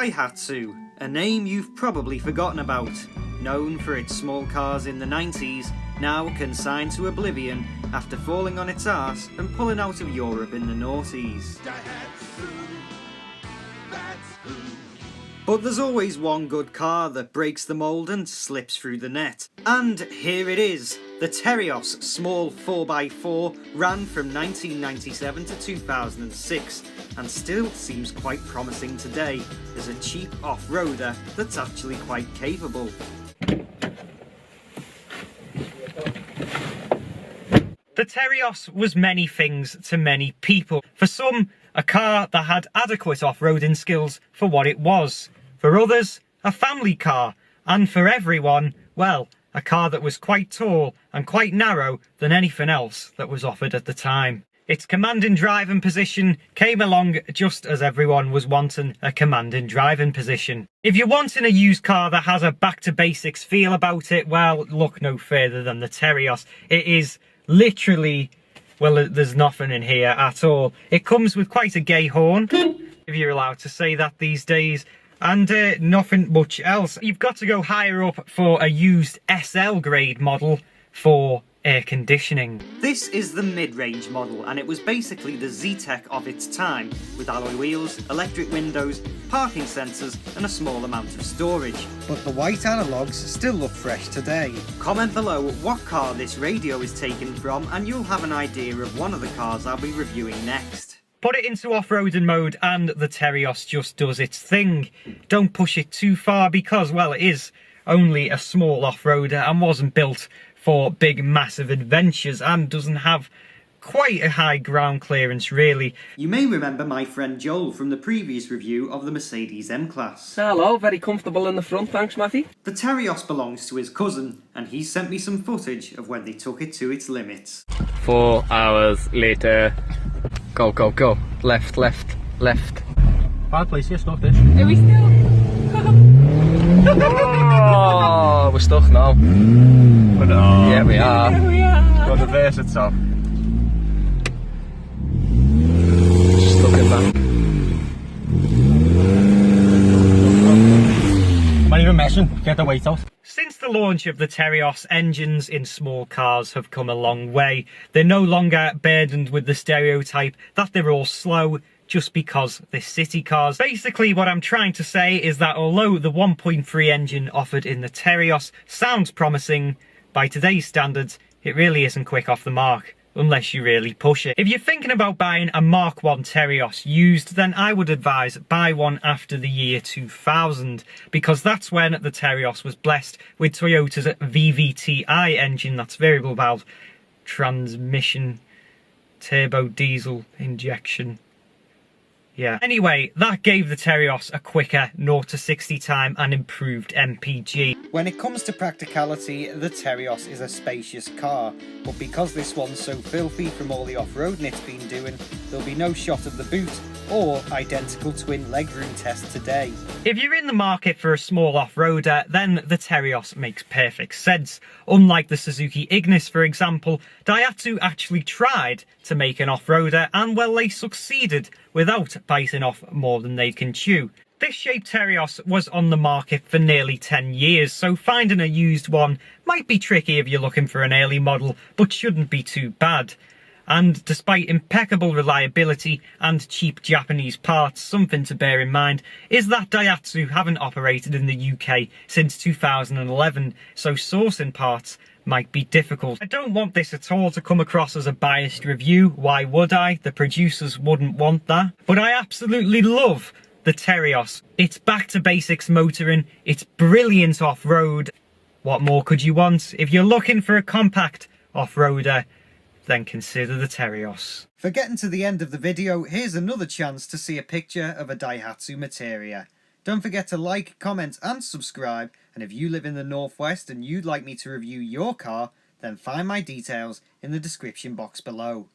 Daihatsu, a name you've probably forgotten about. Known for its small cars in the 90s, now consigned to oblivion after falling on its arse and pulling out of Europe in the noughties. But there's always one good car that breaks the mould and slips through the net. And here it is. The Terios small 4x4 ran from 1997 to 2006 and still seems quite promising today as a cheap off-roader that's actually quite capable. The Terios was many things to many people. For some, a car that had adequate off-roading skills for what it was. For others, a family car. And for everyone, well, a car that was quite tall and quite narrow than anything else that was offered at the time. Its commanding driving position came along just as everyone was wanting a commanding driving position. If you're wanting a used car that has a back-to-basics feel about it, well, look no further than the Terios. It is literally, well, there's nothing in here at all. It comes with quite a gay horn, if you're allowed to say that these days, and nothing much else. You've got to go higher up for a used SL grade model for air conditioning. This is the mid-range model, and it was basically the Z-Tech of its time, with alloy wheels, electric windows, parking sensors and a small amount of storage. But the white analogues still look fresh today. Comment below what car this radio is taken from and you'll have an idea of one of the cars I'll be reviewing next. Put it into off-roading mode and the Terios just does its thing. Don't push it too far because, well, it is only a small off-roader and wasn't built for big massive adventures and doesn't have quite a high ground clearance really. You may remember my friend Joel from the previous review of the Mercedes M-Class. Hello, very comfortable in the front, thanks Matty. The Terios belongs to his cousin and he sent me some footage of when they took it to its limits. 4 hours later. Go, go, go. Left, left, left. Bad place here, stuck this. Are we still? Oh, we're stuck now. But, Yeah, we are. There we are. Got the verse itself. Stuck it back. I'm not even messing. Get the weight out. Since the launch of the Terios, engines in small cars have come a long way. They're no longer burdened with the stereotype that they're all slow just because they're city cars. Basically what I'm trying to say is that although the 1.3 engine offered in the Terios sounds promising, by today's standards it really isn't quick off the mark. Unless you really push it. If you're thinking about buying a Mark 1 Terios used, then I would advise buy one after the year 2000, because that's when the Terios was blessed with Toyota's VVTi engine, that's variable valve transmission turbo diesel injection. Yeah. Anyway, that gave the Terios a quicker 0 to 60 time and improved MPG. When it comes to practicality, the Terios is a spacious car, but because this one's so filthy from all the off-roading it's been doing, there'll be no shot of the boot or identical twin legroom test today. If you're in the market for a small off-roader, then the Terios makes perfect sense. Unlike the Suzuki Ignis, for example, Daihatsu actually tried to make an off-roader and, well, they succeeded without biting off more than they can chew. This shaped Terios was on the market for nearly 10 years, so finding a used one might be tricky if you're looking for an early model, but shouldn't be too bad. And despite impeccable reliability and cheap Japanese parts, something to bear in mind is that Daihatsu haven't operated in the UK since 2011, so sourcing parts might be difficult. I don't want this at all to come across as a biased review. Why would I? The producers wouldn't want that. But I absolutely love the Terios. It's back to basics motoring, it's brilliant off-road. What more could you want? If you're looking for a compact off-roader, then consider the Terios. For getting to the end of the video, here's another chance to see a picture of a Daihatsu Materia. Don't forget to like, comment and subscribe, and if you live in the Northwest and you'd like me to review your car, then find my details in the description box below.